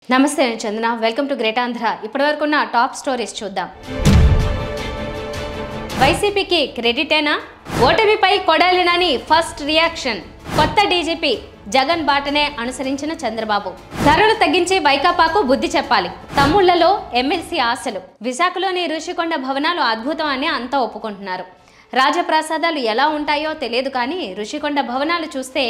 నమస్తే నేను Chandana welcome to great Andhra ఇప్పటివరకున్న టాప్ స్టోరీస్ చూద్దాం వైసీపీకి క్రెడిటేనా ఓటమిపై కొడాలి నాని ఫస్ట్ రియాక్షన్ కొత్త డీజీపీ జగన్ బాటనే అనుసరించిన చంద్రబాబు ధరలు తగ్గించి వైకాపాకు బుద్ధి చెప్పాలి తమ్ముళ్లలో ఎమ్మెల్సీ ఆశలు విశాఖలోని ఋషికొండ భవనాలు అద్భుతం అని అంతా ఒప్పుకుంటున్నారు రాజప్రాసాదాలు ఎలా ఉంటాయో తెలియదు కానీ ఋషికొండ భవనాలు చూస్తే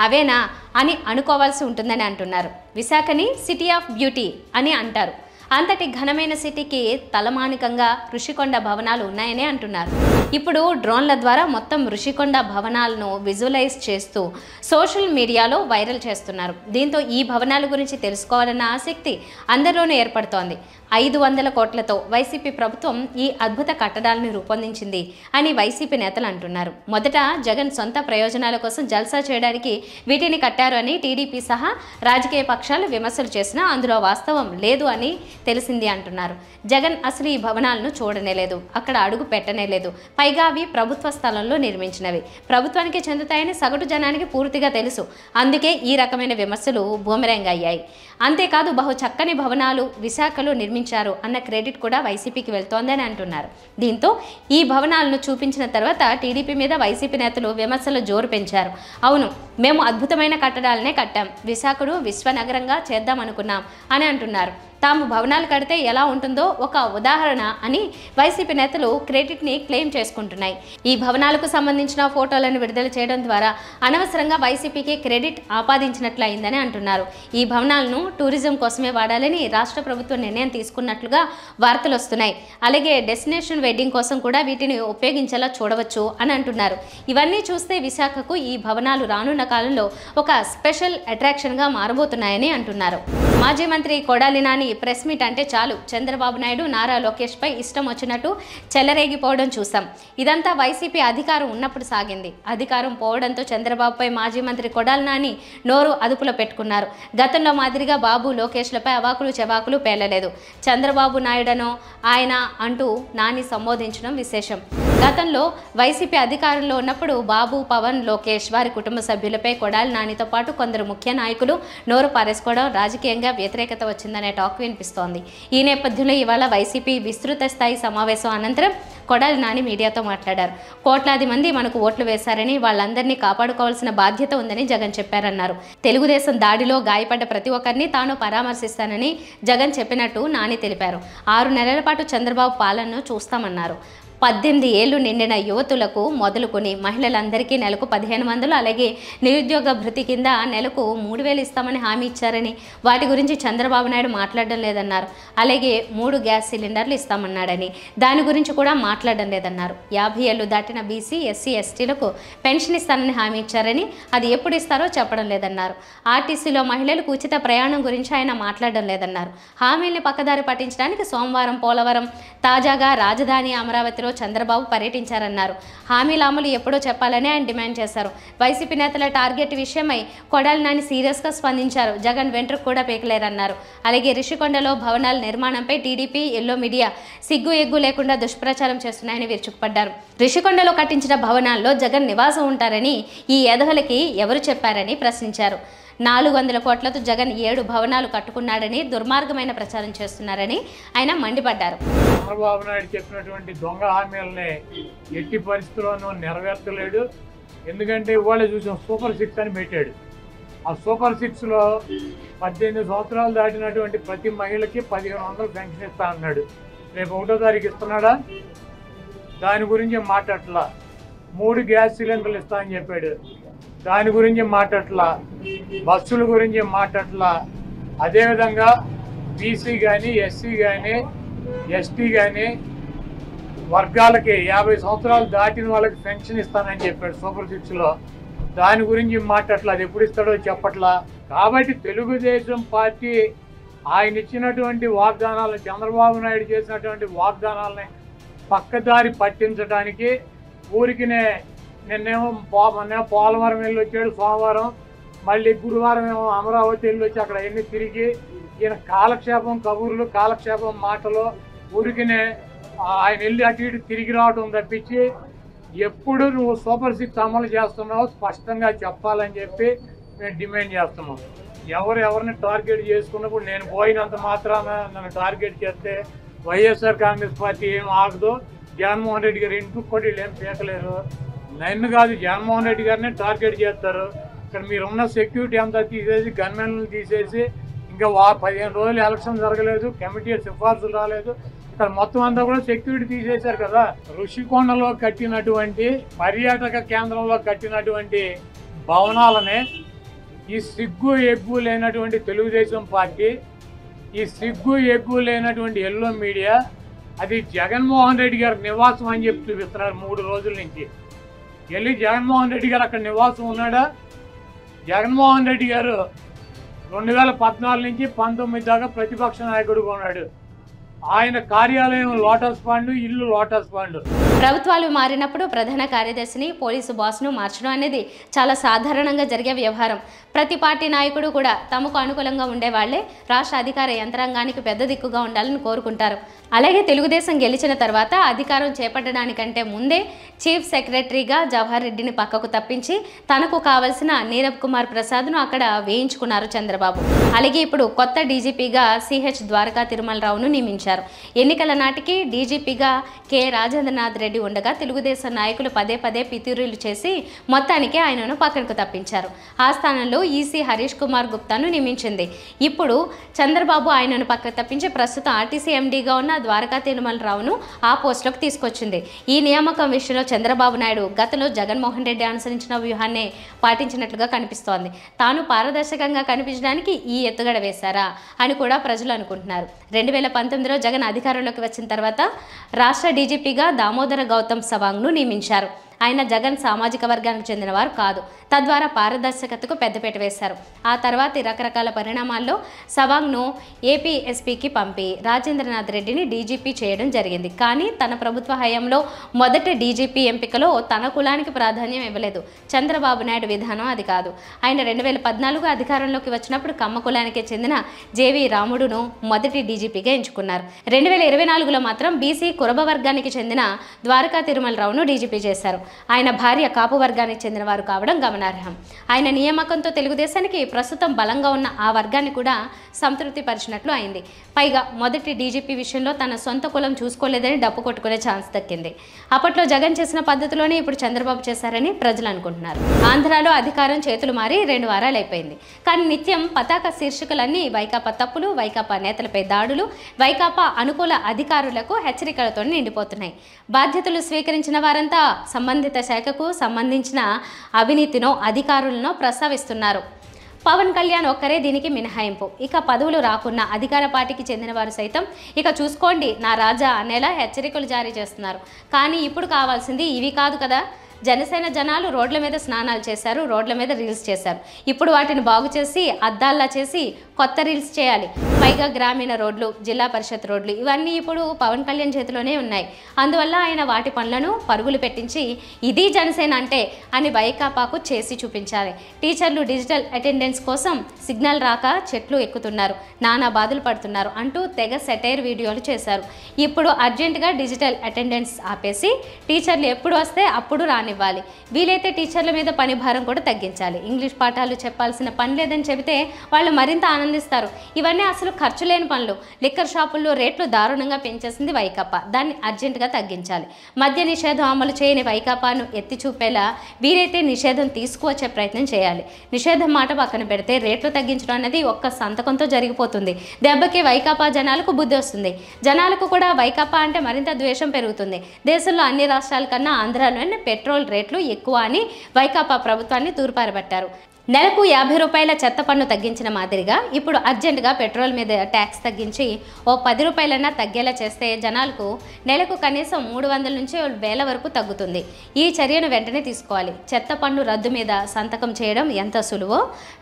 అవేనా అని అనుకోవాల్సి ఉంటుందని అంటున్నారు విశాఖని సిటీ ఆఫ్ బ్యూటీ అని అంటారు అంతటి ఘనమైన సిటీకి తలమానికంగా ఋషికొండ భవనాలు ఉన్నాయని అంటున్నారు ఇప్పుడు డ్రోన్ల ద్వారా మొత్తం ఋషికొండ భవనాలను విజువలైజ్ చేస్తూ సోషల్ మీడియాలో వైరల్ చేస్తున్నారు దీంతో ఈ భవనాల గురించి తెలుసుకోవాలన్న ఆసక్తి అందరిలోనూ ఏర్పడుతోంది 500 కోట్లతో వైసీపీ ప్రభుత్వం ఈ అద్భుత కట్టడాలను రూపొందించింది అని వైసీపీ నేతలు అంటున్నారు మొదట జగన్ సొంత ప్రయోజనాల కోసం జల్సా చేయడానికి వీటిని కట్టారు అని టీడీపీ సహా రాజకీయ పక్షాలు విమర్శలు చేసినా అందులో వాస్తవం లేదు అని తెలిసింది అంటున్నారు జగన్ అసలు ఈ భవనాలను చూడనేలేదు అక్కడ అడుగు పెట్టనేలేదు పైగా అవి ప్రభుత్వ స్థలంలో నిర్మించినవి ప్రభుత్వానికి చెందుతాయని సగటు జనానికి పూర్తిగా తెలుసు అందుకే ఈ రకమైన విమర్శలు బూమెరాంగ్ అయ్యాయి అంతేకాదు బహు చక్కని భవనాలు విశాఖలో నిర్మించారు అన్న క్రెడిట్ కూడా వైసీపీకి వెళ్తోందని అంటున్నారు దీంతో ఈ భవనాలను చూపించిన తర్వాత టీడీపీ మీద వైసీపీ నేతలు విమర్శల జోరు పెంచారు అవును మేము అద్భుతమైన కట్టడాలనే కట్టాం విశాఖను విశ్వనగరంగా చేద్దామనుకున్నాం అని అంటున్నారు తాము భవనాలు కడితే ఎలా ఉంటుందో ఒక ఉదాహరణ అని వైసీపీ నేతలు క్రెడిట్ని క్లెయిమ్ చేసుకుంటున్నాయి ఈ భవనాలకు సంబంధించిన ఫోటోలను విడుదల చేయడం ద్వారా అనవసరంగా వైసీపీకి క్రెడిట్ ఆపాదించినట్లు అయిందని అంటున్నారు ఈ భవనాలను టూరిజం కోసమే వాడాలని రాష్ట్ర ప్రభుత్వం నిర్ణయం తీసుకున్నట్లుగా వార్తలు వస్తున్నాయి అలాగే డెస్టినేషన్ వెడ్డింగ్ కోసం కూడా వీటిని ఉపయోగించేలా చూడవచ్చు అని అంటున్నారు ఇవన్నీ చూస్తే విశాఖకు ఈ భవనాలు రానున్న కాలంలో ఒక స్పెషల్ అట్రాక్షన్గా మారబోతున్నాయని అంటున్నారు మాజీ మంత్రి కొడాలి నాని ప్రెస్ మీట్ అంటే చాలు చంద్రబాబు నాయుడు నారా లోకేష్ పై ఇష్టం వచ్చినట్టు చెలరేగిపోవడం చూసాం ఇదంతా వైసీపీ అధికారం ఉన్నప్పుడు సాగింది అధికారం పోవడంతో చంద్రబాబుపై మాజీ మంత్రి కొడాలి నాని నోరు అదుపులో పెట్టుకున్నారు గతంలో మాదిరిగా బాబు లోకేష్లపై అవాకులు చెవాకులు పేలలేదు చంద్రబాబు నాయుడనో ఆయన అంటూ నాని సంబోధించడం విశేషం గతంలో వైసీపీ అధికారంలో ఉన్నప్పుడు బాబు పవన్ లోకేష్ వారి కుటుంబ సభ్యులపై కొడాలి నానితో పాటు కొందరు ముఖ్య నాయకులు నోరు పారేసుకోవడం రాజకీయంగా వ్యతిరేకత వచ్చిందనే టాక్ వినిపిస్తోంది ఈ నేపథ్యంలో ఇవాళ వైసీపీ విస్తృత స్థాయి సమావేశం అనంతరం కొడాలి నాని మీడియాతో మాట్లాడారు కోట్లాది మంది మనకు ఓట్లు వేశారని వాళ్ళందరినీ కాపాడుకోవాల్సిన బాధ్యత ఉందని జగన్ చెప్పారన్నారు తెలుగుదేశం దాడిలో గాయపడ్డ ప్రతి ఒక్కరిని తాను పరామర్శిస్తానని జగన్ చెప్పినట్టు నాని తెలిపారు 6 నెలల పాటు చంద్రబాబు పాలనను చూస్తామన్నారు 18 ఏళ్లు నిండిన యువతులకు మొదలుకొని మహిళలందరికీ నెలకు 1500 అలాగే నిరుద్యోగ భృతి కింద నెలకు 3000 ఇస్తామని హామీ ఇచ్చారని వాటి గురించి చంద్రబాబు నాయుడు మాట్లాడడం లేదన్నారు అలాగే 3 గ్యాస్ సిలిండర్లు ఇస్తామన్నాడని దాని గురించి కూడా మాట్లాడడం లేదన్నారు 50 ఏళ్లు దాటిన బీసీ ఎస్సీ ఎస్టీలకు పెన్షన్ ఇస్తానని హామీ ఇచ్చారని అది ఎప్పుడు ఇస్తారో చెప్పడం లేదన్నారు ఆర్టీసీలో మహిళలకు ఉచిత ప్రయాణం గురించి ఆయన మాట్లాడడం లేదన్నారు హామీల్ని పక్కదారి పట్టించడానికి సోమవారం పోలవరం తాజాగా రాజధాని అమరావతిలో చంద్రబాబు పర్యటించారన్నారు హామీల అమలు ఎప్పుడో చెప్పాలని ఆయన డిమాండ్ చేశారు వైసీపీ నేతల టార్గెట్ విషయమై కొడాలి నాని సీరియస్గా స్పందించారు జగన్ వెంట్రుకు కూడా పీకలేరన్నారు అలాగే ఋషికొండలో భవనాల నిర్మాణంపై టీడీపీ ఎల్లో మీడియా సిగ్గు ఎగ్గు లేకుండా దుష్ప్రచారం చేస్తున్నాయని విరుచుకుపడ్డారు ఋషికొండలో కట్టించిన భవనాల్లో జగన్ నివాసం ఉంటారని ఈ ఎదవలకి ఎవరు చెప్పారని ప్రశ్నించారు 400 కోట్లతో జగన్ 7 భవనాలు కట్టుకున్నాడని దుర్మార్గమైన ప్రచారం చేస్తున్నారని ఆయన మండిపడ్డారు చంద్రబాబు నాయుడు చెప్పినటువంటి దొంగ హామీలని ఎట్టి పరిస్థితుల్లోనూ నెరవేర్చలేడు ఎందుకంటే ఇవాళ చూసాం సూపర్ 6 అని పెట్టాడు ఆ సూపర్ 6లో 18 సంవత్సరాలు దాటినటువంటి ప్రతి మహిళకి 1500 పెన్షన్ ఇస్తా అన్నాడు రేపు 1వ తారీఖు ఇస్తున్నాడా దాని గురించి మాట్లాడలా 3 గ్యాస్ సిలిండర్లు ఇస్తా అని చెప్పాడు దాని గురించి మాట్లాడలా బస్సుల గురించి మాట్లాడలా అదేవిధంగా బీసీ కానీ ఎస్సీ కానీ ఎస్టీ కానీ వర్గాలకి 50 సంవత్సరాలు దాటిన వాళ్ళకి పెన్షన్ ఇస్తానని చెప్పాడు సూపర్ 6లో దాని గురించి మాట్లాడలా అది ఎప్పుడు ఇస్తాడో చెప్పట్లా కాబట్టి తెలుగుదేశం పార్టీ ఆయన ఇచ్చినటువంటి వాగ్దానాలను చంద్రబాబు నాయుడు చేసినటువంటి వాగ్దానాలని పక్కదారి పట్టించడానికి ఊరికినే నిన్నేమో పోలవరం వెళ్ళి వచ్చాడు సోమవారం మళ్ళీ గురువారం ఏమో అమరావతి వెళ్ళి వచ్చి అక్కడ ఎన్ని తిరిగి ఈయన కాలక్షేపం కబుర్లు కాలక్షేపం మాటలు ఊరికినే ఆయన వెళ్ళి అటు ఇటు తిరిగి రావడం తప్పించి ఎప్పుడు నువ్వు సూపర్ 6 అమలు చేస్తున్నావు స్పష్టంగా చెప్పాలని చెప్పి మేము డిమాండ్ చేస్తున్నాం. ఎవరిని టార్గెట్ చేసుకున్నప్పుడు నేను పోయినంత మాత్రాన నన్ను టార్గెట్ చేస్తే వైఎస్ఆర్ కాంగ్రెస్ పార్టీ ఏం ఆగదు. జగన్మోహన్ రెడ్డి గారు ఇంటికి కూడా వీళ్ళు ఏం పీకలేరు. నన్ను కాదు, జగన్మోహన్ రెడ్డి గారిని టార్గెట్ చేస్తారు. ఇక్కడ మీరున్న సెక్యూరిటీ అంతా తీసేసి, గన్మెన్లు తీసేసి, ఇంకా 15 రోజులు ఎలక్షన్ జరగలేదు, కమిటీ సిఫార్సులు రాలేదు, ఇక్కడ మొత్తం అంతా కూడా సెక్యూరిటీ తీసేశారు కదా. ఋషికొండలో కట్టినటువంటి, పర్యాటక కేంద్రంలో కట్టినటువంటి భవనాలనే ఈ సిగ్గు ఎగ్గు లేనటువంటి తెలుగుదేశం పార్టీ, ఈ సిగ్గు ఎగ్గు లేనటువంటి ఎల్లో మీడియా అది జగన్మోహన్ రెడ్డి గారి నివాసం అని చెప్పి చూపిస్తున్నారు 3 రోజుల నుంచి. వెళ్ళి జగన్మోహన్ రెడ్డి గారు అక్కడ నివాసం ఉన్నాడా? జగన్మోహన్ రెడ్డి గారు 2014 నుంచి 19 దాకా ప్రతిపక్ష నాయకుడుగా ఉన్నాడు. ఆయన కార్యాలయం లోటస్ పాండ్, ఇల్లు లోటస్ పాండ్. ప్రభుత్వాలు మారినప్పుడు ప్రధాన కార్యదర్శిని, పోలీసు బాస్ను మార్చడం అనేది చాలా సాధారణంగా జరిగే వ్యవహారం. ప్రతి పార్టీ నాయకుడు కూడా తమకు అనుకూలంగా ఉండేవాళ్లే రాష్ట్ర అధికార యంత్రాంగానికి పెద్ద దిక్కుగా ఉండాలని కోరుకుంటారు. అలాగే తెలుగుదేశం గెలిచిన తర్వాత అధికారం చేపట్టడానికంటే ముందే చీఫ్ సెక్రటరీగా జవహర్ రెడ్డిని పక్కకు తప్పించి తనకు కావలసిన నీరబ్ కుమార్ ప్రసాద్ను అక్కడ వేయించుకున్నారు చంద్రబాబు. అలాగే ఇప్పుడు కొత్త డీజీపీగా సిహెచ్ ద్వారకా తిరుమలరావును నియమించారు. ఎన్నికల నాటికి డీజీపీగా కె రాజేంద్రనాథ్ రెడ్డి ఉండగా తెలుగుదేశం నాయకులు పదే పితూరీలు చేసి మొత్తానికి ఆయనను పక్కకు తప్పించారు. ఆ స్థానంలో ఈసీ హరీష్ కుమార్ గుప్తాను నియమించింది. ఇప్పుడు చంద్రబాబు ఆయనను పక్కకు తప్పించి ప్రస్తుతం ఆర్టీసీ ఎండీగా ఉన్న ద్వారకా తిరుమలరావును ఆ పోస్టులోకి తీసుకొచ్చింది. ఈ నియామకం విషయంలో చంద్రబాబు నాయుడు గతంలో జగన్మోహన్ రెడ్డి అనుసరించిన వ్యూహాన్ని పాటించినట్లుగా కనిపిస్తోంది. తాను పారదర్శకంగా కనిపించడానికి ఈ ఎత్తుగడ వేశారా అని కూడా ప్రజలు అనుకుంటున్నారు. 2019లో జగన్ అధికారంలోకి వచ్చిన తర్వాత రాష్ట్ర డీజీపీగా దామోదర గౌతమ్ సవాంగ్ను నియమించారు. ఆయన జగన్ సామాజిక వర్గానికి చెందినవారు కాదు. తద్వారా పారదర్శకతకు పెద్దపీట వేశారు. ఆ తర్వాతి రకరకాల పరిణామాల్లో సవాంగ్ను ఏపీ ఎస్పీకి పంపి రాజేంద్రనాథ్ రెడ్డిని డీజీపీ చేయడం జరిగింది. కానీ తన ప్రభుత్వ హయాంలో మొదటి డీజీపీ ఎంపికలో తన కులానికి ప్రాధాన్యం ఇవ్వలేదు. చంద్రబాబు నాయుడు విధానం అది కాదు. ఆయన 2014 అధికారంలోకి వచ్చినప్పుడు కమ్మ కులానికి చెందిన జేవీ రాముడును మొదటి డీజీపీగా ఎంచుకున్నారు. 2024లో మాత్రం బీసీ కురబ వర్గానికి చెందిన ద్వారకా తిరుమలరావును డీజీపీ చేశారు. ఆయన భార్య కాపు వర్గానికి చెందిన వారు కావడం గమనార్హం. ఆయన నియామకంతో తెలుగుదేశానికి ప్రస్తుతం బలంగా ఉన్న ఆ వర్గాన్ని కూడా సంతృప్తి పరిచినట్లు అయింది. పైగా మొదటి డీజీపీ విషయంలో తన సొంత కులం చూసుకోలేదని డప్పు కొట్టుకునే ఛాన్స్ దక్కింది. అప్పట్లో జగన్ చేసిన పద్ధతిలోనే ఇప్పుడు చంద్రబాబు చేశారని ప్రజలు అనుకుంటున్నారు. ఆంధ్రాలో అధికారం చేతులు మారి 2 వారాలు అయిపోయింది. కానీ నిత్యం పతాక శీర్షికలన్నీ వైకాపా తప్పులు, వైకాపా నేతలపై దాడులు, వైకాపా అనుకూల అధికారులకు హెచ్చరికలతో నిండిపోతున్నాయి. బాధ్యతలు స్వీకరించిన వారంతా సంబంధిత శాఖకు సంబంధించిన అవినీతినో అధికారులనో ప్రస్తావిస్తున్నారు. పవన్ కళ్యాణ్ ఒక్కరే దీనికి మినహాయింపు. ఇక పదవులు రాకున్న అధికార పార్టీకి చెందిన వారు సైతం ఇక చూసుకోండి నా రాజా అనేలా హెచ్చరికలు జారీ చేస్తున్నారు. కానీ ఇప్పుడు కావాల్సింది ఇవి కాదు కదా. జనసేన జనాలు రోడ్ల మీద స్నానాలు చేశారు, రోడ్ల మీద రీల్స్ చేశారు. ఇప్పుడు వాటిని బాగు చేసి అద్దాల్లా చేసి కొత్త రీల్స్ చేయాలి. పైగా గ్రామీణ రోడ్లు, జిల్లా పరిషత్ రోడ్లు ఇవన్నీ ఇప్పుడు పవన్ కళ్యాణ్ చేతిలోనే ఉన్నాయి. అందువల్ల ఆయన వాటి పనులను పరుగులు పెట్టించి ఇది జనసేన అంటే అని వైకాపాకు చేసి చూపించాలి. టీచర్లు డిజిటల్ అటెండెన్స్ కోసం సిగ్నల్ రాక చెట్లు ఎక్కుతున్నారు, నానా బాధలు పడుతున్నారు అంటూ తెగ సెటైర్ వీడియోలు చేశారు. ఇప్పుడు అర్జెంటుగా డిజిటల్ అటెండెన్స్ ఆపేసి టీచర్లు ఎప్పుడు వస్తే అప్పుడు రానివ్వాలి. వీలైతే టీచర్ల మీద పని భారం కూడా తగ్గించాలి. ఇంగ్లీష్ పాఠాలు చెప్పాల్సిన పని లేదని చెబితే వాళ్ళు మరింత ఆనందిస్తారు. ఇవన్నీ అసలు ఖర్చు లేని పనులు. లిక్కర్ షాపుల్లో రేట్లు దారుణంగా పెంచేసింది వైకాపా. దాన్ని అర్జెంటుగా తగ్గించాలి. మద్య నిషేధం అమలు చేయని వైకాపాను ఎత్తి చూపేలా వీరైతే నిషేధం తీసుకువచ్చే ప్రయత్నం చేయాలి. నిషేధం మాట పక్కన పెడితే రేట్లు తగ్గించడం అనేది ఒక్క సంతకంతో జరిగిపోతుంది. దెబ్బకి వైకాపా జనాలకు బుద్ధి వస్తుంది. జనాలకు కూడా వైకాపా అంటే మరింత ద్వేషం పెరుగుతుంది. దేశంలో అన్ని రాష్ట్రాల కన్నా ఆంధ్రాలోనే పెట్రోల్ రేట్లు ఎక్కువ అని వైకాపా ప్రభుత్వాన్ని తూర్పారబట్టారు. నెలకు 50 రూపాయల చెత్త పన్ను తగ్గించిన మాదిరిగా ఇప్పుడు అర్జెంటుగా పెట్రోల్ మీద ట్యాక్స్ తగ్గించి ఓ 10 రూపాయలన్నా తగ్గేలా చేస్తే జనాలకు నెలకు కనీసం 300 నుంచి 1000 వరకు తగ్గుతుంది. ఈ చర్యను వెంటనే తీసుకోవాలి. చెత్త పన్ను రద్దు మీద సంతకం చేయడం ఎంత సులువో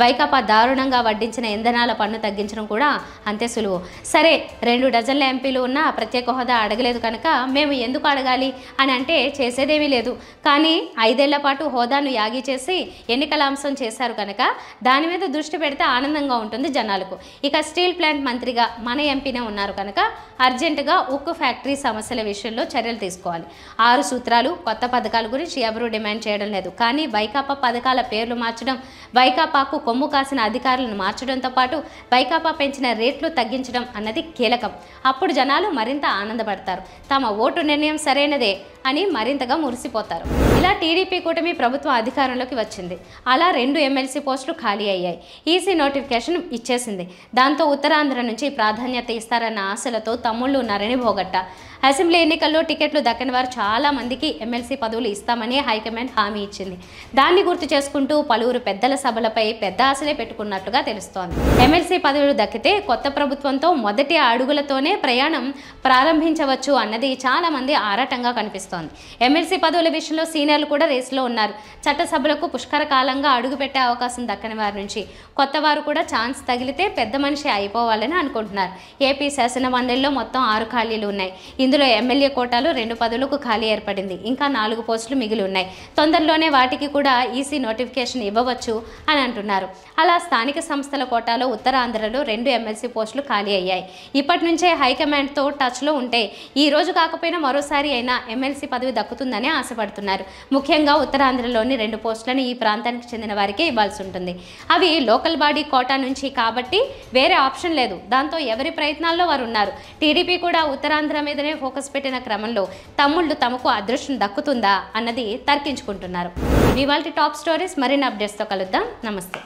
వైకాపా దారుణంగా వడ్డించిన ఇంధనాల పన్ను తగ్గించడం కూడా అంతే సులువు. సరే 2 డజన్ల ఎంపీలు ఉన్న ప్రత్యేక హోదా అడగలేదు కనుక మేము ఎందుకు అడగాలి అని అంటే చేసేదేమీ లేదు. కానీ 5 ఏళ్ల పాటు హోదాను యాగి చేసి ఎన్నికల అంశం చేశారు రాశారు కనుక దాని మీద దృష్టి పెడితే ఆనందంగా ఉంటుంది జనాలకు. ఇక స్టీల్ ప్లాంట్ మంత్రిగా మన ఎంపీనే ఉన్నారు కనుక అర్జెంటుగా ఉక్కు ఫ్యాక్టరీ సమస్యల విషయంలో చర్యలు తీసుకోవాలి. 6 సూత్రాలు కొత్త పథకాల గురించి ఎవరూ డిమాండ్ చేయడం లేదు. కానీ వైకాపా పథకాల పేర్లు మార్చడం, వైకాపాకు కొమ్ము కాసిన అధికారులను మార్చడంతో పాటు వైకాపా పెంచిన రేట్లు తగ్గించడం అన్నది కీలకం. అప్పుడు జనాలు మరింత ఆనందపడతారు. తమ ఓటు నిర్ణయం సరైనదే అని మరింతగా మురిసిపోతారు. ఇలా టీడీపీ కూటమి ప్రభుత్వం అధికారంలోకి వచ్చింది. అలా 2 ఎమ్మెల్సీ పోస్టులు ఖాళీ అయ్యాయి. ఈసీ నోటిఫికేషన్ ఇచ్చేసింది. దాంతో ఉత్తరాంధ్ర నుంచి ప్రాధాన్యత ఇస్తారన్న ఆశలతో తమ్ముళ్ళు ఉన్నారని భోగట్ట. అసెంబ్లీ ఎన్నికల్లో టికెట్లు దక్కని వారు చాలా మందికి ఎమ్మెల్సీ పదవులు ఇస్తామని హైకమాండ్ హామీ ఇచ్చింది. దాన్ని గుర్తు చేసుకుంటూ పలువురు పెద్దల సభలపై పెద్ద ఆశలే పెట్టుకున్నట్టుగా తెలుస్తోంది. ఎమ్మెల్సీ పదవులు దక్కితే కొత్త ప్రభుత్వంతో మొదటి అడుగులతోనే ప్రయాణం ప్రారంభించవచ్చు అన్నది చాలా మంది ఆరాటంగా కనిపిస్తోంది. ఎమ్మెల్సీ పదవుల విషయంలో సీనియర్లు కూడా రేసులో ఉన్నారు. చట్టసభలకు పుష్కర కాలంగా అడుగుపెట్టే అవకాశం దక్కని వారి నుంచి కొత్త వారు కూడా ఛాన్స్ తగిలితే పెద్ద మనిషి అయిపోవాలని అనుకుంటున్నారు. ఏపీ శాసన మండలిలో మొత్తం 6 ఖాళీలు ఉన్నాయి. ఇందులో ఎమ్మెల్యే కోటాలో 2 పదవులకు ఖాళీ ఏర్పడింది. ఇంకా 4 పోస్టులు మిగిలి ఉన్నాయి. తొందరలోనే వాటికి కూడా ఈసీ నోటిఫికేషన్ ఇవ్వవచ్చు అని అంటున్నారు. అలా స్థానిక సంస్థల కోటాలో ఉత్తరాంధ్రలో 2 ఎమ్మెల్సీ పోస్టులు ఖాళీ అయ్యాయి. ఇప్పటి నుంచే హైకమాండ్తో టచ్లో ఉంటే ఈ రోజు కాకపోయినా మరోసారి అయినా ఎమ్మెల్సీ పదవి దక్కుతుందని ఆశపడుతున్నారు. ముఖ్యంగా ఉత్తరాంధ్రలోని 2 పోస్టులను ఈ ప్రాంతానికి చెందిన వారికే ఇవ్వాల్సి ఉంటుంది. అవి లోకల్ బాడీ కోటా నుంచి కాబట్టి వేరే ఆప్షన్ లేదు. దాంతో ఎవరి ప్రయత్నాల్లో వారు ఉన్నారు. టీడీపీ కూడా ఉత్తరాంధ్ర మీదనే ఫోకస్ పెట్టిన క్రమంలో తమ్ముళ్ళు తమకు అదృష్టం దక్కుతుందా అన్నది తర్కించుకుంటున్నారు. ఇవాల్టి టాప్ స్టోరీస్. మరిన్ని అప్డేట్స్తో కలుద్దాం. నమస్తే.